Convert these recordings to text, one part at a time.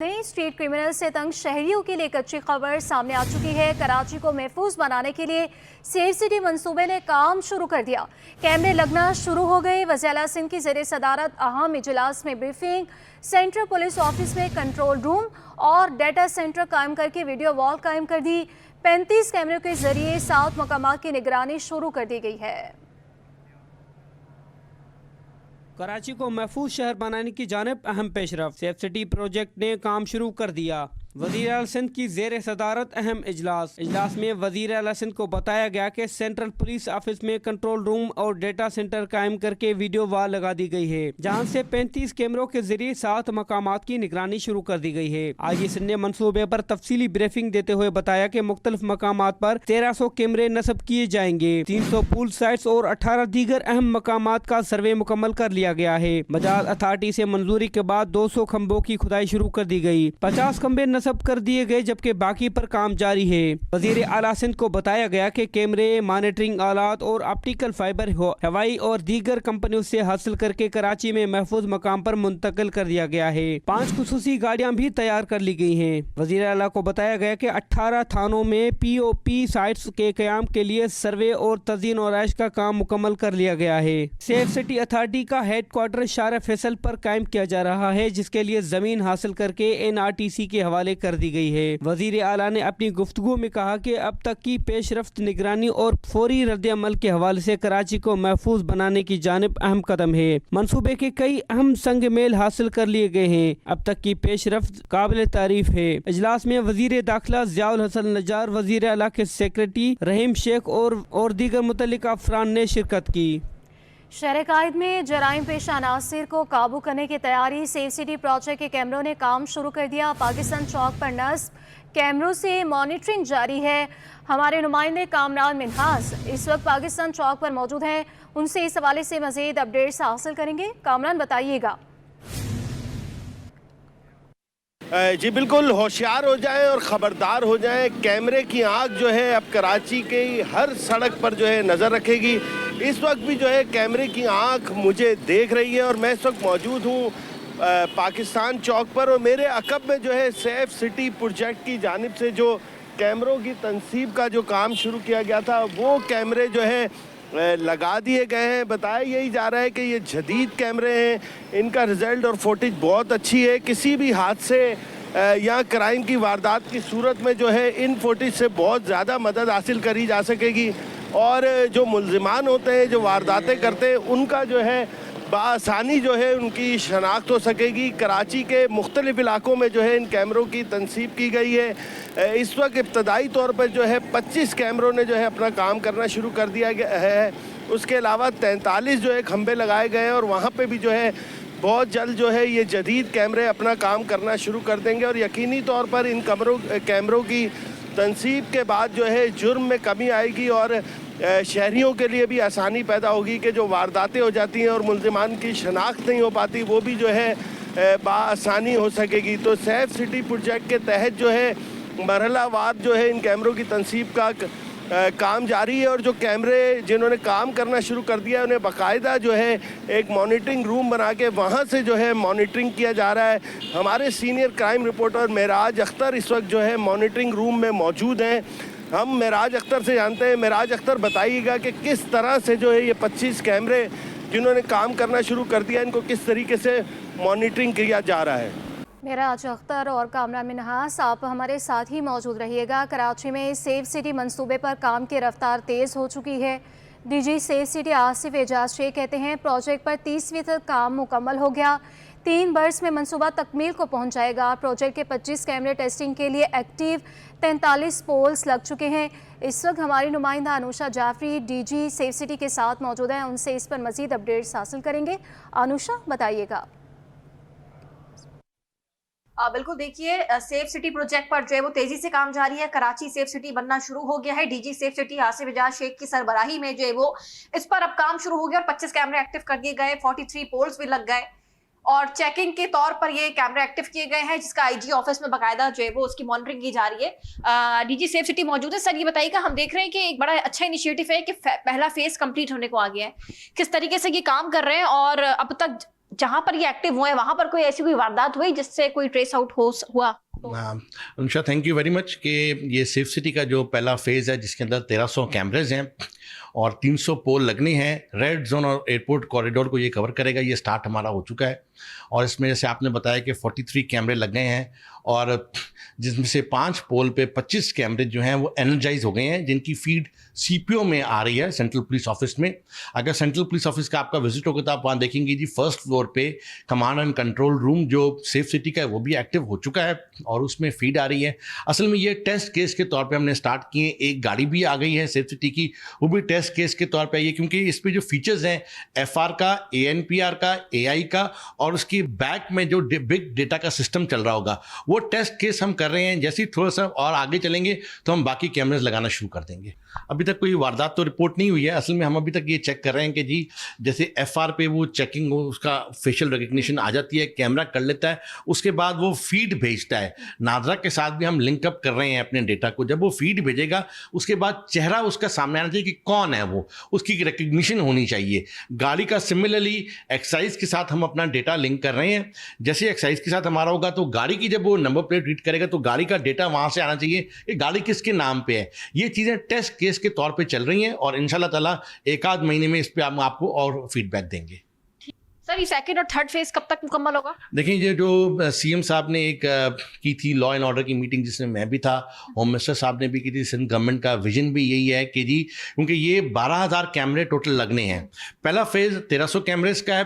नई street criminal से तंग शहरियों के लिए कच्ची खबर सामने आ चुकी है। कराची को महफूज बनाने के लिए सेफ सिटी मंसूबे ने काम शुरू कर दिया। कैमरे लगना शुरू हो गए। वज़ीर आला सिंध की ज़ेरे सदारत अहम इजलास में ब्रीफिंग, सेंट्रल पुलिस ऑफिस में कंट्रोल रूम और डाटा सेंटर कायम करके वीडियो वॉल कायम कर दी। 35 कैमरों के जरिए 7 मकामात की निगरानी शुरू कर दी गई है। कराची को महफूज शहर बनाने की जानिब अहम पेशरफ। सेफ सिटी प्रोजेक्ट ने काम शुरू कर दिया। वज़ीर आला सिंध की ज़ेर सदारत अहम इजलास में वज़ीर आला सिंध को बताया गया कि सेंट्रल पुलिस ऑफिस में कंट्रोल रूम और डेटा सेंटर कायम करके वीडियो वॉल लगा दी गई है, जहां से 35 कैमरों के जरिए 7 मकामात की निगरानी शुरू कर दी गई है। आईजी सिंध ने मनसूबे पर तफसीली ब्रीफिंग देते हुए बताया कि मुख्तलिफ मकामात पर 1300 कैमरे नस्ब किए जाएंगे। 300 पूल साइट्स और 18 दीगर अहम मकामात का सर्वे मुकम्मल कर लिया गया है। बजाज अथॉरिटी से मंजूरी के बाद 200 खंबों की खुदाई शुरू कर दी गई। 50 खंबे नस्ब कर दिए गए, जबकि बाकी पर काम जारी है। वजीर आला सिंध को बताया गया कि कैमरे, मॉनिटरिंग आलात और ऑप्टिकल फाइबर हवाई और दीगर कंपनियों से हासिल करके कराची में महफूज मकाम पर मुंतकिल कर दिया गया है। 5 खुसूसी गाड़ियां भी तैयार कर ली गई हैं। वजीर आला को बताया गया कि 18 थानों में POP साइट्स के क्याम के लिए सर्वे और तज़ीन और आयश का काम मुकम्मल कर लिया गया है। सेफ सिटी अथॉरिटी का हेडक्वार्टर शार फैसल पर कायम किया जा रहा है, जिसके लिए जमीन हासिल करके NRTC के हवाले कर दी गई है। वजीर आला ने अपनी गुफ्तगू में कहा कि अब तक की पेशरफ्त, निगरानी और फौरी रद्द-ए-अमल के हवाले से कराची को महफूज बनाने की जानिब अहम कदम है। मनसूबे के कई अहम संग मेल हासिल कर लिए गए हैं। अब तक की पेशरफ्त काबिल तारीफ है। इजलास में वजीर दाखिला ज़ियाउल हसन नज्जार, वजीर आला के सेक्रेटरी रहीम शेख और दीगर मुतल्लिका अफराद ने शिरकत की। शहर कायद में जराइम पेशा अनासिर को काबू करने की तैयारी। सेफ सिटी प्रोजेक्ट के कैमरों ने काम शुरू कर दिया। पाकिस्तान चौक पर नस्ब कैमरों से मॉनिटरिंग जारी है। हमारे नुमाइंदे कामरान मिन्हास इस वक्त पाकिस्तान चौक पर मौजूद हैं, उनसे इस हवाले से मजीद अपडेट्स हासिल करेंगे। कामरान, बताइएगा। जी बिल्कुल, होशियार हो जाएं और ख़बरदार हो जाएं। कैमरे की आंख जो है अब कराची के हर सड़क पर जो है नज़र रखेगी। इस वक्त भी जो है कैमरे की आंख मुझे देख रही है और मैं इस वक्त मौजूद हूँ पाकिस्तान चौक पर। और मेरे अकब में जो है सेफ सिटी प्रोजेक्ट की जानिब से जो कैमरों की तनसीब का जो काम शुरू किया गया था, वो कैमरे जो है लगा दिए गए हैं। बताया यही जा रहा है कि ये जदीद कैमरे हैं, इनका रिज़ल्ट और फुटेज बहुत अच्छी है। किसी भी हादसे या क्राइम की वारदात की सूरत में जो है इन फुटेज से बहुत ज़्यादा मदद हासिल करी जा सकेगी और जो मुल्ज़िमान होते हैं, जो वारदातें करते हैं, उनका जो है बआसानी जो है उनकी शनाख्त हो सकेगी। कराची के मुख्तलिफ इलाकों में जो है इन कैमरों की तनसीब की गई है। इस वक्त इब्तदाई तौर पर जो है 25 कैमरों ने जो है अपना काम करना शुरू कर दिया गया है। उसके अलावा 43 जो है खंबे लगाए गए हैं और वहाँ पे भी जो है बहुत जल्द जो है ये जदीद कैमरे अपना काम करना शुरू कर देंगे और यकीनी तौर पर इन कैमरों की तनसीब के बाद जो है जुर्म में कमी आएगी और शहरियों के लिए भी आसानी पैदा होगी कि जो वारदातें हो जाती हैं और मुल्ज़िमान की शनाख्त नहीं हो पाती, वो भी जो है बआसानी हो सकेगी। तो सेफ सिटी प्रोजेक्ट के तहत जो है मरहलावार जो है इन कैमरों की तनसीब का काम जारी है और जो कैमरे जिन्होंने काम करना शुरू कर दिया है उन्हें बाकायदा जो है एक मॉनिटरिंग रूम बना के वहाँ से जो है मॉनिटरिंग किया जा रहा है। हमारे senior crime reporter Meraj Akhtar इस वक्त जो है मॉनिटरिंग रूम में मौजूद हैं। हम मेराज अख्तर से जानते हैं। मेराज अख्तर, बताइएगा कि किस तरह से जो है ये 25 कैमरे जिन्होंने काम करना शुरू कर दिया, इनको किस तरीके से मॉनिटरिंग किया जा रहा है। मेराज अख्तर और कामरान मिन्हास, आप हमारे साथ ही मौजूद रहिएगा। कराची में सेफ सिटी मंसूबे पर काम की रफ्तार तेज़ हो चुकी है। DG safe city Asif Ejaz Sheikh कहते हैं प्रोजेक्ट पर 30% काम मुकम्मल हो गया। 3 बरस में मंसूबा तकमील को पहुंच जाएगा। प्रोजेक्ट के 25 कैमरे टेस्टिंग के लिए एक्टिव, 43 पोल्स लग चुके हैं। इस वक्त हमारी नुमाइंदा Anusha Jafri DG safe city के साथ मौजूद हैं, उनसे इस पर मजीद अपडेट्स हासिल करेंगे। अनुषा, बताइएगा। बिल्कुल, देखिए सेफ सिटी प्रोजेक्ट पर जो है वो तेजी से काम जारी है। कराची सेफ सिटी बनना शुरू हो गया है। DG safe city Asif Ejaz Sheikh की सरबराही में जो है वो इस पर अब काम शुरू हो गया और 25 कैमरे एक्टिव कर दिए गए, 43 पोल्स भी लग गए और चेकिंग के तौर पर ये कैमरे एक्टिव किए गए हैं, जिसका IG ऑफिस में बाकायदा जो है वो उसकी मॉनिटरिंग की जा रही है। DG सेफ सिटी मौजूद है। सर, ये बताइएगा, हम देख रहे हैं कि एक बड़ा अच्छा इनिशिएटिव है कि पहला फेज कंप्लीट होने को आ गया है, किस तरीके से ये काम कर रहे हैं और अब तक जहां पर ये एक्टिव हुए वहां पर कोई ऐसी कोई वारदात हुई जिससे कोई ट्रेस आउट हुआ? Anusha, thank you very much कि ये सेफ सिटी का जो पहला फेज़ है जिसके अंदर 1300 कैमरेज हैं और 300 पोल लगने हैं, रेड जोन और एयरपोर्ट कॉरिडोर को ये कवर करेगा। ये स्टार्ट हमारा हो चुका है और इसमें जैसे आपने बताया कि 43 कैमरे लग गए हैं और जिसमें से 5 पोल पे 25 कैमरे जो हैं वो एनर्जाइज हो गए हैं, जिनकी फीड सीपीओ में आ रही है, सेंट्रल पुलिस ऑफिस में। अगर सेंट्रल पुलिस ऑफिस का आपका विजिट होगा तो आप वहाँ देखेंगे जी, फर्स्ट फ्लोर पे कमांड एंड कंट्रोल रूम जो सेफ सिटी का है वो भी एक्टिव हो चुका है और उसमें फीड आ रही है। असल में ये टेस्ट केस के तौर पे हमने स्टार्ट किए। एक गाड़ी भी आ गई है सेफ सिटी की, वो भी टेस्ट केस के तौर पे आई है, क्योंकि इस पे जो फीचर्स हैं एफआर का, एएनपीआर का, एआई का और उसकी बैक में जो बिग डेटा का सिस्टम चल रहा होगा, वो टेस्ट केस हम कर रहे हैं। जैसे ही थोड़ा सा और आगे चलेंगे तो हम बाकी कैमरेज लगाना शुरू कर देंगे। अभी तक कोई वारदात तो रिपोर्ट नहीं हुई है। असल में हम अभी तक ये चेक कर रहे हैं कि जी जैसे एफआर पे वो चेकिंग हो, उसका फेशियल रिकग्निशन आ जाती है, कैमरा कर लेता है, उसके बाद वो फीड भेजता है। नादरा के साथ भी हम लिंकअप कर रहे हैं अपने डेटा को। जब वो फीड भेजेगा उसके बाद चेहरा उसका सामने आना चाहिए कि कौन है वो, उसकी रिकग्निशन होनी चाहिए। गाड़ी का सिमिलरली एक्साइज के साथ हम अपना डेटा लिंक कर रहे हैं। जैसे एक्साइज के साथ हमारा होगा तो गाड़ी की जब वो नंबर प्लेट रीड करेगा तो गाड़ी का डेटा वहाँ से आना चाहिए कि गाड़ी किसके नाम पे है। ये चीज़ें टेस्ट केस के तौर पे चल रही हैं और इंशाल्लाह ताला एक आध महीने में इस पे हम आपको और फीडबैक देंगे। सर, ये सेकंड और थर्ड फेज कब तक मुकम्मल होगा? देखिए, ये जो सीएम साहब ने एक की थी लॉ एंड ऑर्डर की मीटिंग, जिसमें मैं भी था, होम मिनिस्टर साहब ने भी की थी, सिंध गवर्नमेंट का विजन भी यही है कि जी, क्योंकि ये 12,000 कैमरे टोटल लगने हैं। पहला फेज़ 1300 कैमरेज का है,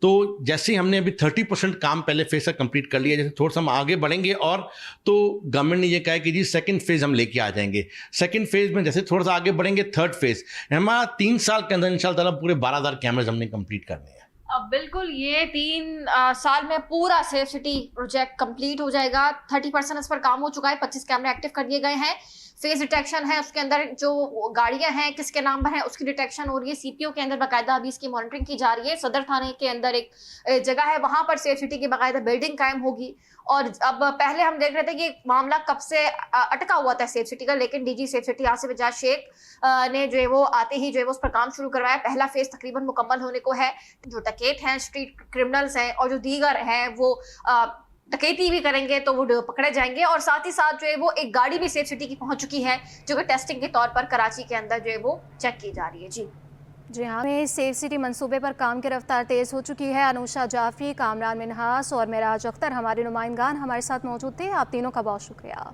तो जैसे ही हमने अभी 30% काम पहले फेज का कंप्लीट कर लिया, जैसे थोड़ा सा हम आगे बढ़ेंगे और तो गवर्नमेंट ने ये कहा है कि जी सेकंड फेज़ हम लेके आ जाएंगे। सेकंड फेज़ में जैसे थोड़ा सा आगे बढ़ेंगे, थर्ड फेज़ हमारा 3 साल के अंदर इंशाल्लाह ताला पूरे 12,000 कैमरेज हमने कंप्लीट करने हैं। अब बिल्कुल ये 3 साल में पूरा सेफ सिटी प्रोजेक्ट कंप्लीट हो जाएगा। 30% इस पर काम हो चुका है, 25 कैमरे एक्टिव कर दिए गए हैं। फेस डिटेक्शन है, उसके अंदर जो गाड़ियां हैं किसके नाम पर है उसकी डिटेक्शन हो रही है। सीपीओ के अंदर बाकायदा अभी इसकी मॉनिटरिंग की जा रही है। सदर थाने के अंदर एक जगह है, वहां पर सेफ सिटी की बाकायदा बिल्डिंग कायम होगी। और अब पहले हम देख रहे थे कि मामला कब से अटका हुआ था सेफ सिटी का, लेकिन DG safe city Asif Ejaz Sheikh ने जो है वो आते ही जो है वो उस पर काम शुरू करवाया। पहला फेज तकरीबन मुकम्मल होने को है। जो डकैत हैं, स्ट्रीट क्रिमिनल्स हैं और जो दीगर हैं वो डकैती भी करेंगे तो वो पकड़े जाएंगे। और साथ ही साथ जो है वो एक गाड़ी भी सेफ सिटी की पहुंच चुकी है, जो कि टेस्टिंग के तौर पर कराची के अंदर जो है वो चेक की जा रही है। जी हाँ, में सेफ सिटी मंसूबे पर काम की रफ्तार तेज़ हो चुकी है। अनुषा जाफरी, कामरान मिन्हास और मेराज अख्तर हमारे नुमाइंदगान हमारे साथ मौजूद थे। आप तीनों का बहुत शुक्रिया।